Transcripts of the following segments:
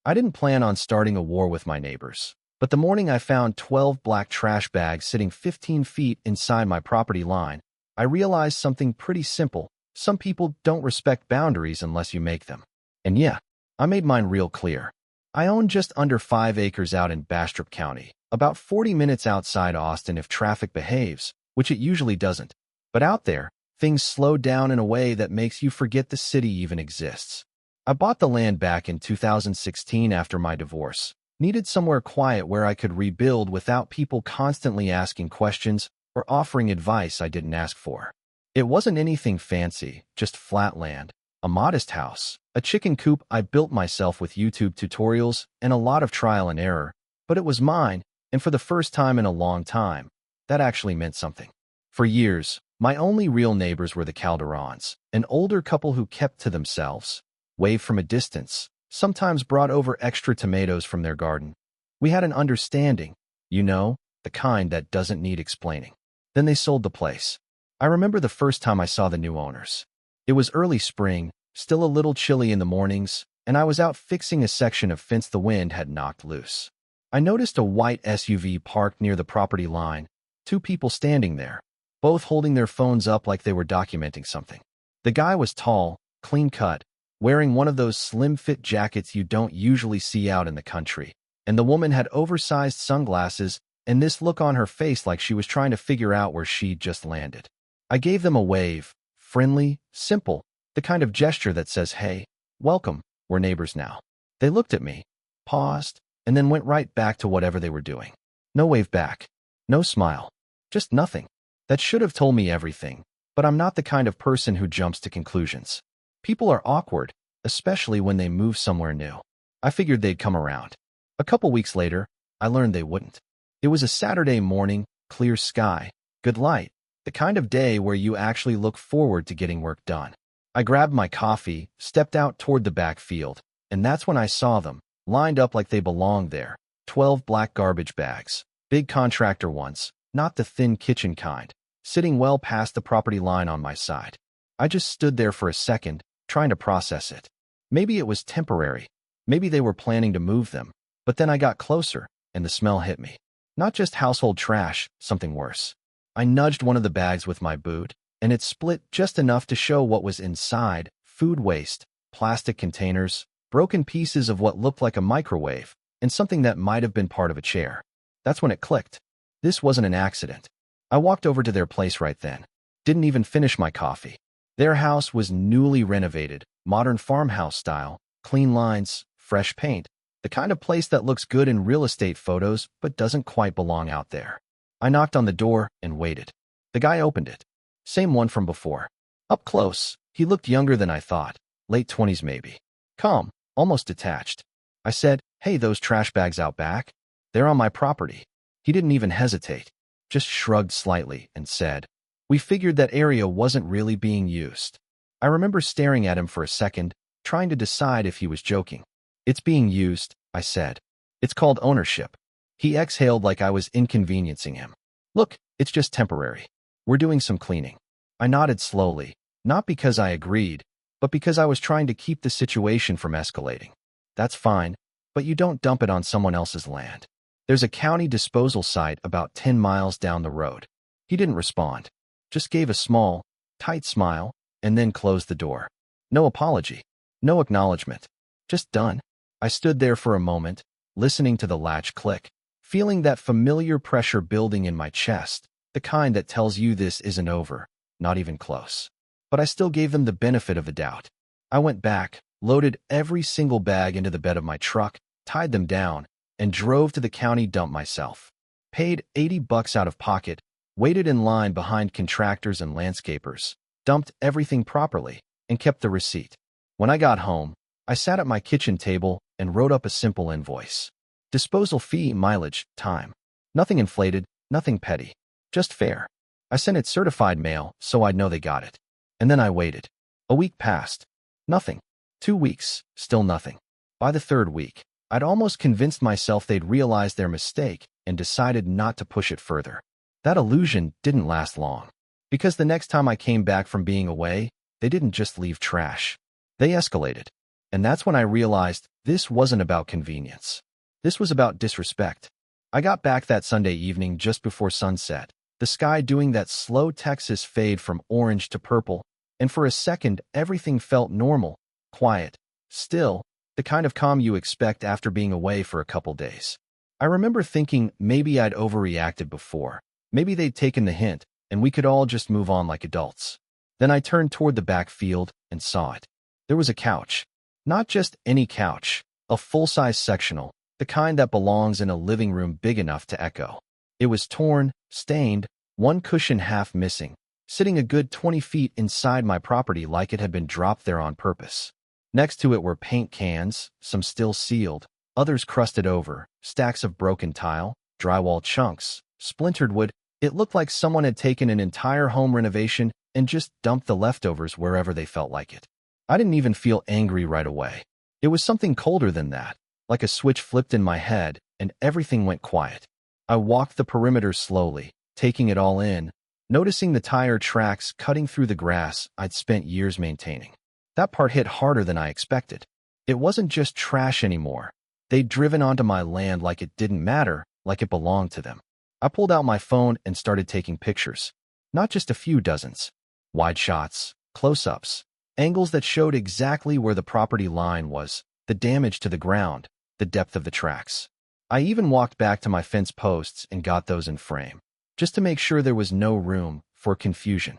I didn't plan on starting a war with my neighbors, but the morning I found 12 black trash bags sitting 15 feet inside my property line, I realized something pretty simple. Some people don't respect boundaries unless you make them. And yeah, I made mine real clear. I own just under 5 acres out in Bastrop County, about 40 minutes outside Austin if traffic behaves, which it usually doesn't. But out there, things slow down in a way that makes you forget the city even exists. I bought the land back in 2016 after my divorce. Needed somewhere quiet where I could rebuild without people constantly asking questions or offering advice I didn't ask for. It wasn't anything fancy, just flat land, a modest house, a chicken coop I built myself with YouTube tutorials and a lot of trial and error, but it was mine, and for the first time in a long time, that actually meant something. For years, my only real neighbors were the Calderons, an older couple who kept to themselves, waved from a distance, sometimes brought over extra tomatoes from their garden. We had an understanding, the kind that doesn't need explaining. Then they sold the place. I remember the first time I saw the new owners. It was early spring, still a little chilly in the mornings, and I was out fixing a section of fence the wind had knocked loose. I noticed a white SUV parked near the property line, 2 people standing there, both holding their phones up like they were documenting something. The guy was tall, clean-cut, wearing one of those slim-fit jackets you don't usually see out in the country, and the woman had oversized sunglasses and this look on her face like she was trying to figure out where she'd just landed. I gave them a wave, friendly, simple, the kind of gesture that says, "Hey, welcome, we're neighbors now." They looked at me, paused, and then went right back to whatever they were doing. No wave back, no smile, just nothing. That should have told me everything, but I'm not the kind of person who jumps to conclusions. People are awkward, especially when they move somewhere new. I figured they'd come around. A couple weeks later, I learned they wouldn't. It was a Saturday morning, clear sky, good light, the kind of day where you actually look forward to getting work done. I grabbed my coffee, stepped out toward the back field, and that's when I saw them, lined up like they belonged there. 12 black garbage bags, big contractor ones, not the thin kitchen kind, sitting well past the property line on my side. I just stood there for a second, trying to process it. Maybe it was temporary. Maybe they were planning to move them. But then I got closer, and the smell hit me. Not just household trash, something worse. I nudged one of the bags with my boot, and it split just enough to show what was inside: food waste, plastic containers, broken pieces of what looked like a microwave, and something that might have been part of a chair. That's when it clicked. This wasn't an accident. I walked over to their place right then. Didn't even finish my coffee. Their house was newly renovated, modern farmhouse style, clean lines, fresh paint, the kind of place that looks good in real estate photos but doesn't quite belong out there. I knocked on the door and waited. The guy opened it. Same one from before. Up close, he looked younger than I thought, late 20s maybe. Calm, almost detached. I said, "Hey, those trash bags out back? They're on my property." He didn't even hesitate, just shrugged slightly and said, "We figured that area wasn't really being used." I remember staring at him for a second, trying to decide if he was joking. "It's being used," I said. "It's called ownership." He exhaled like I was inconveniencing him. "Look, it's just temporary. We're doing some cleaning." I nodded slowly, not because I agreed, but because I was trying to keep the situation from escalating. "That's fine, but you don't dump it on someone else's land. There's a county disposal site about 10 miles down the road." He didn't respond, just gave a small, tight smile, and then closed the door. No apology, no acknowledgement, just done. I stood there for a moment, listening to the latch click, feeling that familiar pressure building in my chest, the kind that tells you this isn't over, not even close. But I still gave them the benefit of the doubt. I went back, loaded every single bag into the bed of my truck, tied them down, and drove to the county dump myself. Paid $80 out of pocket, waited in line behind contractors and landscapers, dumped everything properly, and kept the receipt. When I got home, I sat at my kitchen table and wrote up a simple invoice. Disposal fee, mileage, time. Nothing inflated, nothing petty. Just fair. I sent it certified mail so I'd know they got it. And then I waited. A week passed. Nothing. 2 weeks, still nothing. By the 3rd week, I'd almost convinced myself they'd realized their mistake and decided not to push it further. That illusion didn't last long. Because the next time I came back from being away, they didn't just leave trash. They escalated. And that's when I realized this wasn't about convenience. This was about disrespect. I got back that Sunday evening just before sunset, the sky doing that slow Texas fade from orange to purple, and for a second everything felt normal, quiet, still, the kind of calm you expect after being away for a couple days. I remember thinking maybe I'd overreacted before. Maybe they'd taken the hint, and we could all just move on like adults. Then I turned toward the back field and saw it. There was a couch. Not just any couch, a full-size sectional, the kind that belongs in a living room big enough to echo. It was torn, stained, one cushion half missing, sitting a good 20 feet inside my property like it had been dropped there on purpose. Next to it were paint cans, some still sealed, others crusted over, stacks of broken tile, drywall chunks, splintered wood. It looked like someone had taken an entire home renovation and just dumped the leftovers wherever they felt like it. I didn't even feel angry right away. It was something colder than that, like a switch flipped in my head and everything went quiet. I walked the perimeter slowly, taking it all in, noticing the tire tracks cutting through the grass I'd spent years maintaining. That part hit harder than I expected. It wasn't just trash anymore. They'd driven onto my land like it didn't matter, like it belonged to them. I pulled out my phone and started taking pictures. Not just a few dozens. Wide shots, close-ups, angles that showed exactly where the property line was, the damage to the ground, the depth of the tracks. I even walked back to my fence posts and got those in frame, just to make sure there was no room for confusion.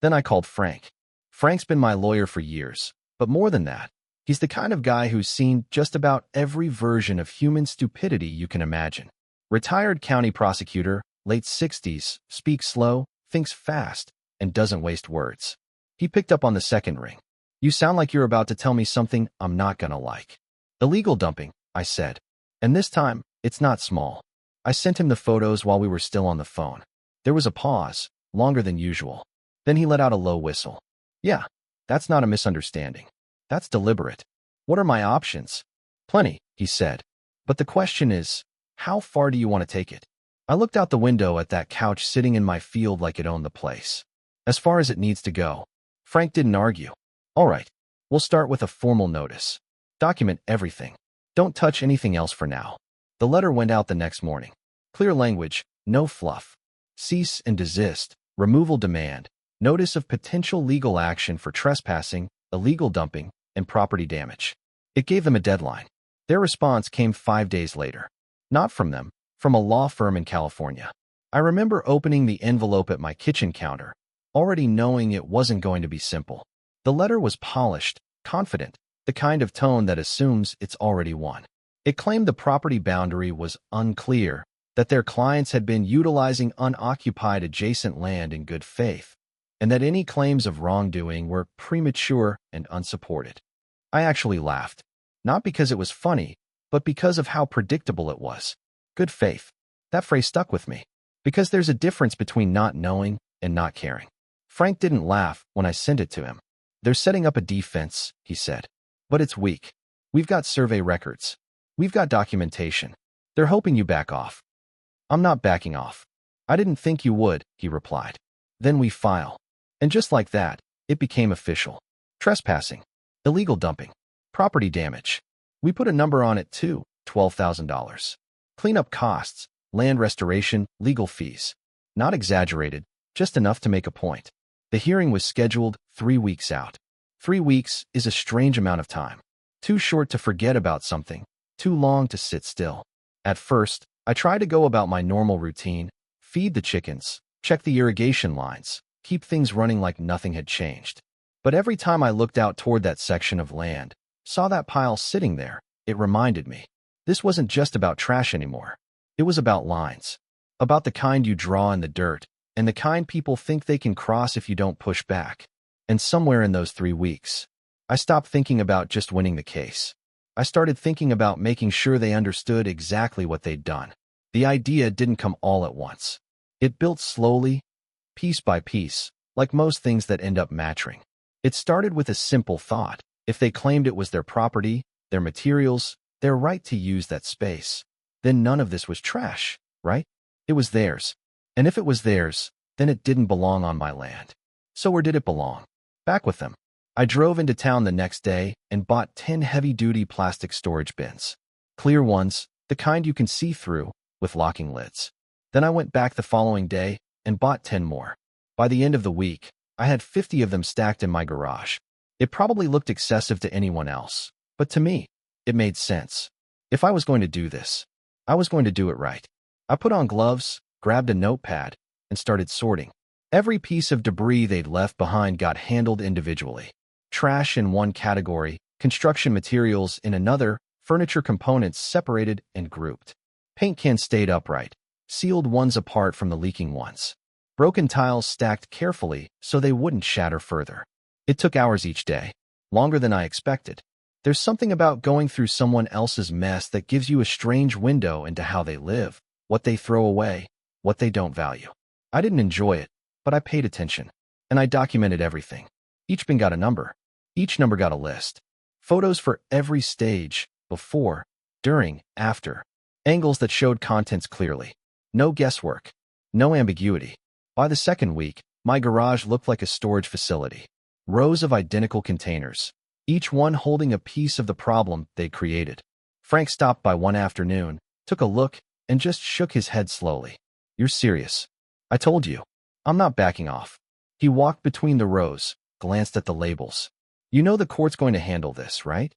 Then I called Frank. Frank's been my lawyer for years, but more than that, he's the kind of guy who's seen just about every version of human stupidity you can imagine. Retired county prosecutor, late 60s, speaks slow, thinks fast, and doesn't waste words. He picked up on the second ring. "You sound like you're about to tell me something I'm not gonna like." "Illegal dumping," I said. "And this time, it's not small." I sent him the photos while we were still on the phone. There was a pause, longer than usual. Then he let out a low whistle. "Yeah, that's not a misunderstanding. That's deliberate. What are my options?" "Plenty," he said. "But the question is, how far do you want to take it?" I looked out the window at that couch sitting in my field like it owned the place. "As far as it needs to go." Frank didn't argue. "All right, we'll start with a formal notice. Document everything. Don't touch anything else for now." The letter went out the next morning. Clear language, no fluff. Cease and desist, removal demand, notice of potential legal action for trespassing, illegal dumping, and property damage. It gave them a deadline. Their response came 5 days later. Not from them, from a law firm in California. I remember opening the envelope at my kitchen counter, already knowing it wasn't going to be simple. The letter was polished, confident, the kind of tone that assumes it's already won. It claimed the property boundary was unclear, that their clients had been utilizing unoccupied adjacent land in good faith, and that any claims of wrongdoing were premature and unsupported. I actually laughed, not because it was funny, but because of how predictable it was. Good faith. That phrase stuck with me, because there's a difference between not knowing and not caring. Frank didn't laugh when I sent it to him. "They're setting up a defense," he said. "But it's weak. We've got survey records. We've got documentation. They're hoping you back off." "I'm not backing off." "I didn't think you would," he replied. "Then we file." And just like that, it became official. Trespassing. Illegal dumping. Property damage. We put a number on it too, $12,000. Cleanup costs, land restoration, legal fees. Not exaggerated, just enough to make a point. The hearing was scheduled 3 weeks out. 3 weeks is a strange amount of time. Too short to forget about something, too long to sit still. At first, I tried to go about my normal routine, feed the chickens, check the irrigation lines, keep things running like nothing had changed. But every time I looked out toward that section of land, saw that pile sitting there, it reminded me. This wasn't just about trash anymore. It was about lines. About the kind you draw in the dirt, and the kind people think they can cross if you don't push back. And somewhere in those 3 weeks, I stopped thinking about just winning the case. I started thinking about making sure they understood exactly what they'd done. The idea didn't come all at once. It built slowly, piece by piece, like most things that end up maturing. It started with a simple thought. If they claimed it was their property, their materials, their right to use that space, then none of this was trash, right? It was theirs. And if it was theirs, then it didn't belong on my land. So where did it belong? Back with them. I drove into town the next day and bought 10 heavy-duty plastic storage bins. Clear ones, the kind you can see through, with locking lids. Then I went back the following day and bought 10 more. By the end of the week, I had 50 of them stacked in my garage. It probably looked excessive to anyone else, but to me, it made sense. If I was going to do this, I was going to do it right. I put on gloves, grabbed a notepad, and started sorting. Every piece of debris they'd left behind got handled individually. Trash in one category, construction materials in another, furniture components separated and grouped. Paint cans stayed upright, sealed ones apart from the leaking ones. Broken tiles stacked carefully so they wouldn't shatter further. It took hours each day, longer than I expected. There's something about going through someone else's mess that gives you a strange window into how they live, what they throw away, what they don't value. I didn't enjoy it, but I paid attention, and I documented everything. Each bin got a number. Each number got a list. Photos for every stage, before, during, after. Angles that showed contents clearly. No guesswork. No ambiguity. By the second week, my garage looked like a storage facility. Rows of identical containers, each one holding a piece of the problem they'd created. Frank stopped by one afternoon, took a look, and just shook his head slowly. "You're serious. I told you. I'm not backing off." He walked between the rows, glanced at the labels. "You know the court's going to handle this, right?"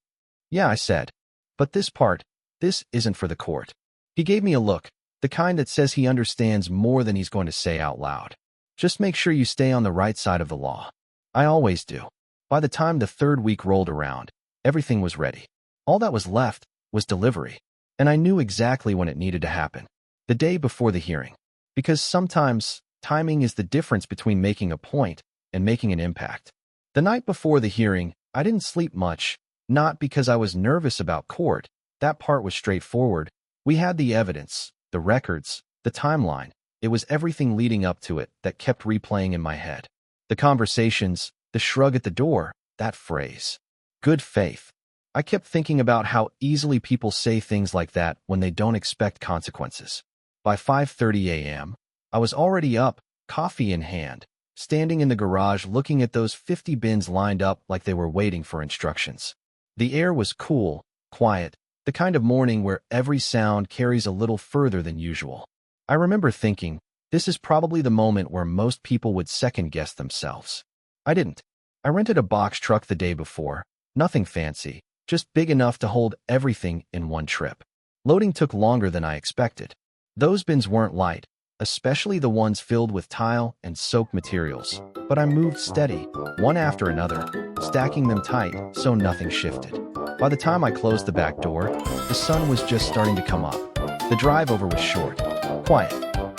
"Yeah," I said. "But this isn't for the court." He gave me a look, the kind that says he understands more than he's going to say out loud. "Just make sure you stay on the right side of the law." I always do. By the time the third week rolled around, everything was ready. All that was left was delivery, and I knew exactly when it needed to happen. The day before the hearing. Because sometimes, timing is the difference between making a point and making an impact. The night before the hearing, I didn't sleep much, not because I was nervous about court. That part was straightforward. We had the evidence, the records, the timeline. It was everything leading up to it that kept replaying in my head. The conversations, the shrug at the door, that phrase. Good faith. I kept thinking about how easily people say things like that when they don't expect consequences. By 5:30 a.m., I was already up, coffee in hand, standing in the garage looking at those 50 bins lined up like they were waiting for instructions. The air was cool, quiet, the kind of morning where every sound carries a little further than usual. I remember thinking, this is probably the moment where most people would second-guess themselves. I didn't. I rented a box truck the day before, nothing fancy, just big enough to hold everything in one trip. Loading took longer than I expected. Those bins weren't light, especially the ones filled with tile and soaked materials, but I moved steady, one after another, stacking them tight so nothing shifted. By the time I closed the back door, the sun was just starting to come up. The drive over was short, quiet.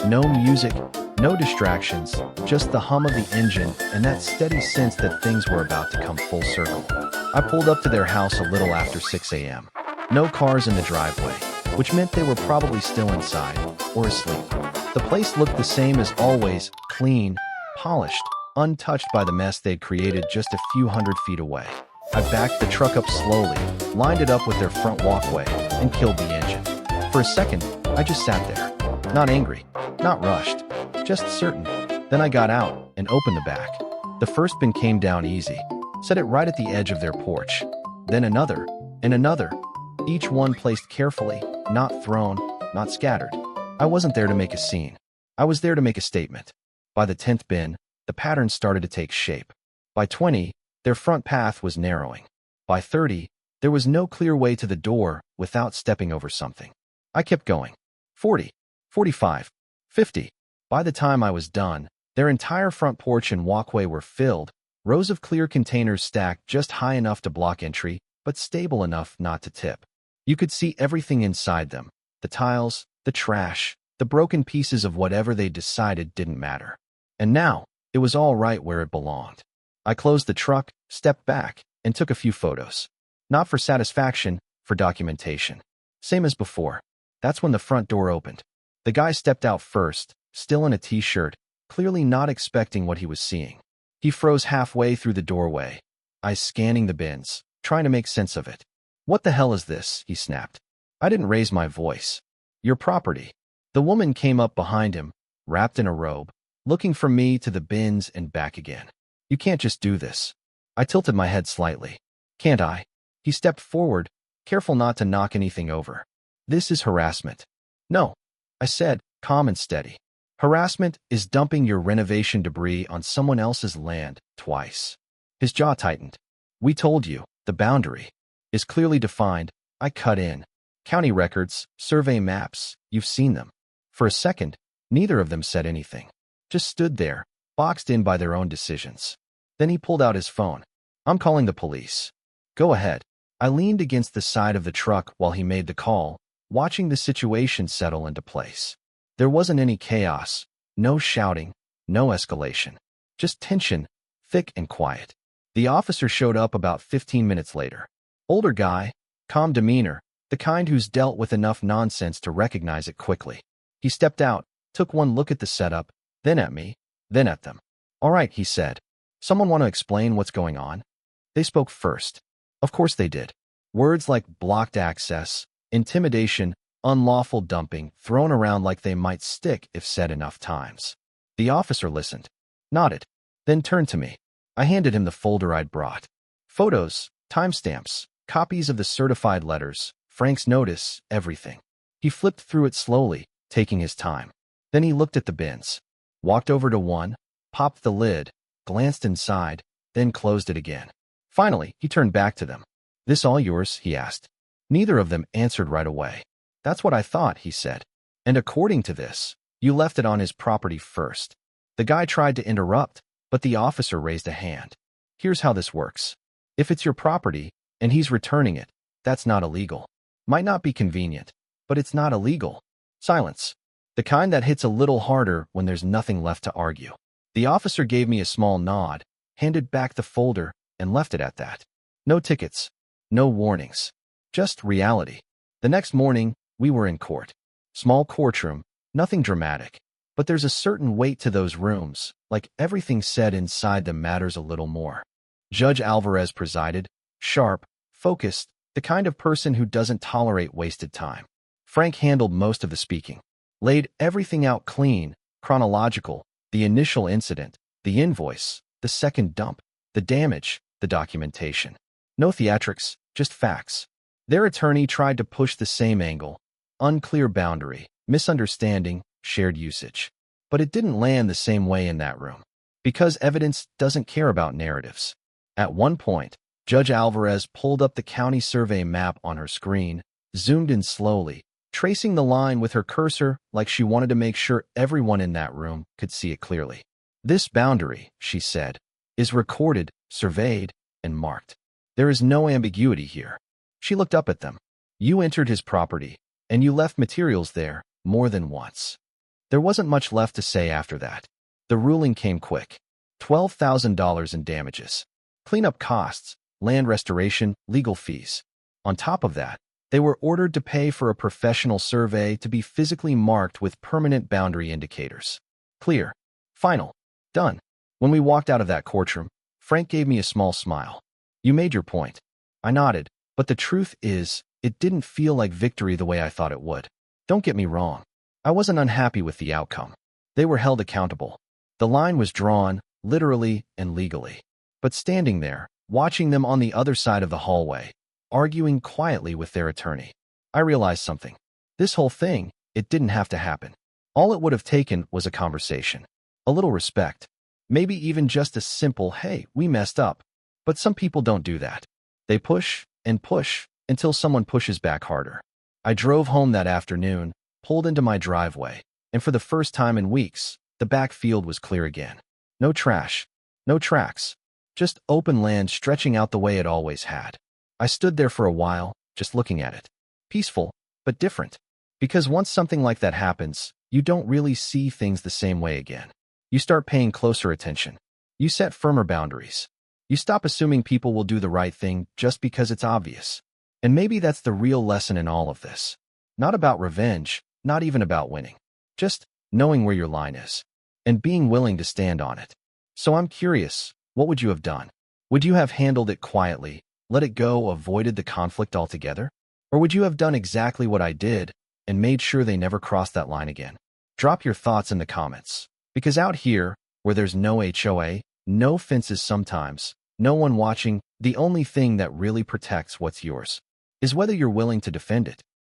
No music, no distractions, just the hum of the engine and that steady sense that things were about to come full circle. I pulled up to their house a little after 6 a.m. No cars in the driveway, which meant they were probably still inside or asleep. The place looked the same as always, clean, polished, untouched by the mess they'd created just a few hundred feet away. I backed the truck up slowly, lined it up with their front walkway, and killed the engine. For a second, I just sat there. Not angry, not rushed, just certain. Then I got out and opened the back. The first bin came down easy, set it right at the edge of their porch. Then another, and another. Each one placed carefully, not thrown, not scattered. I wasn't there to make a scene. I was there to make a statement. By the 10th bin, the pattern started to take shape. By 20, their front path was narrowing. By 30, there was no clear way to the door without stepping over something. I kept going. 40, 45, 50. By the time I was done, their entire front porch and walkway were filled, rows of clear containers stacked just high enough to block entry, but stable enough not to tip. You could see everything inside them, the tiles, the trash, the broken pieces of whatever they decided didn't matter. And now, it was all right where it belonged. I closed the truck, stepped back, and took a few photos. Not for satisfaction, for documentation. Same as before. That's when the front door opened. The guy stepped out first, still in a t-shirt, clearly not expecting what he was seeing. He froze halfway through the doorway, eyes scanning the bins, trying to make sense of it. "What the hell is this?" he snapped. I didn't raise my voice. "Your property." The woman came up behind him, wrapped in a robe, looking from me to the bins and back again. "You can't just do this." I tilted my head slightly. Can't I? He stepped forward, careful not to knock anything over. This is harassment. No, I said, calm and steady. Harassment is dumping your renovation debris on someone else's land twice. His jaw tightened. We told you, the boundary is clearly defined. I cut in. County records, survey maps, you've seen them. For a second, neither of them said anything. Just stood there, boxed in by their own decisions. Then he pulled out his phone. I'm calling the police. Go ahead. I leaned against the side of the truck while he made the call, watching the situation settle into place. There wasn't any chaos, no shouting, no escalation. Just tension, thick and quiet. The officer showed up about 15 minutes later. Older guy, calm demeanor, the kind who's dealt with enough nonsense to recognize it quickly. He stepped out, took one look at the setup, then at me, then at them. All right, he said. Someone want to explain what's going on? They spoke first. Of course they did. Words like blocked access, intimidation, unlawful dumping, thrown around like they might stick if said enough times. The officer listened, nodded, then turned to me. I handed him the folder I'd brought. Photos, timestamps, copies of the certified letters, Frank's notice, everything. He flipped through it slowly, taking his time. Then he looked at the bins, walked over to one, popped the lid, glanced inside, then closed it again. Finally, he turned back to them. This all yours? He asked. Neither of them answered right away. That's what I thought, he said. And according to this, you left it on his property first. The guy tried to interrupt, but the officer raised a hand. Here's how this works. If it's your property, and he's returning it, that's not illegal. Might not be convenient, but it's not illegal. Silence. The kind that hits a little harder when there's nothing left to argue. The officer gave me a small nod, handed back the folder, and left it at that. No tickets. No warnings. Just reality. The next morning, we were in court. Small courtroom, nothing dramatic. But there's a certain weight to those rooms, like everything said inside them matters a little more. Judge Alvarez presided, sharp, focused, the kind of person who doesn't tolerate wasted time. Frank handled most of the speaking. Laid everything out clean, chronological, the initial incident, the invoice, the second dump, the damage, the documentation. No theatrics, just facts. Their attorney tried to push the same angle. Unclear boundary, misunderstanding, shared usage. But it didn't land the same way in that room. Because evidence doesn't care about narratives. At one point, Judge Alvarez pulled up the county survey map on her screen, zoomed in slowly, tracing the line with her cursor like she wanted to make sure everyone in that room could see it clearly. This boundary, she said, is recorded, surveyed, and marked. There is no ambiguity here. She looked up at them. You entered his property, and you left materials there more than once. There wasn't much left to say after that. The ruling came quick. $12,000 in damages. Cleanup costs, land restoration, legal fees. On top of that, they were ordered to pay for a professional survey to be physically marked with permanent boundary indicators. Clear. Final. Done. When we walked out of that courtroom, Frank gave me a small smile. You made your point. I nodded, but the truth is, it didn't feel like victory the way I thought it would. Don't get me wrong. I wasn't unhappy with the outcome. They were held accountable. The line was drawn, literally and legally. But standing there, watching them on the other side of the hallway, arguing quietly with their attorney, I realized something. This whole thing, it didn't have to happen. All it would have taken was a conversation. A little respect. Maybe even just a simple, hey, we messed up. But some people don't do that. They push and push until someone pushes back harder. I drove home that afternoon, pulled into my driveway, and for the first time in weeks, the back field was clear again. No trash, no tracks, just open land stretching out the way it always had. I stood there for a while, just looking at it. Peaceful, but different. Because once something like that happens, you don't really see things the same way again. You start paying closer attention. You set firmer boundaries. You stop assuming people will do the right thing just because it's obvious. And maybe that's the real lesson in all of this. Not about revenge, not even about winning. Just knowing where your line is. And being willing to stand on it. So I'm curious, what would you have done? Would you have handled it quietly, let it go, avoided the conflict altogether? Or would you have done exactly what I did and made sure they never crossed that line again? Drop your thoughts in the comments. Because out here, where there's no HOA, no fences sometimes, no one watching. The only thing that really protects what's yours is whether you're willing to defend it.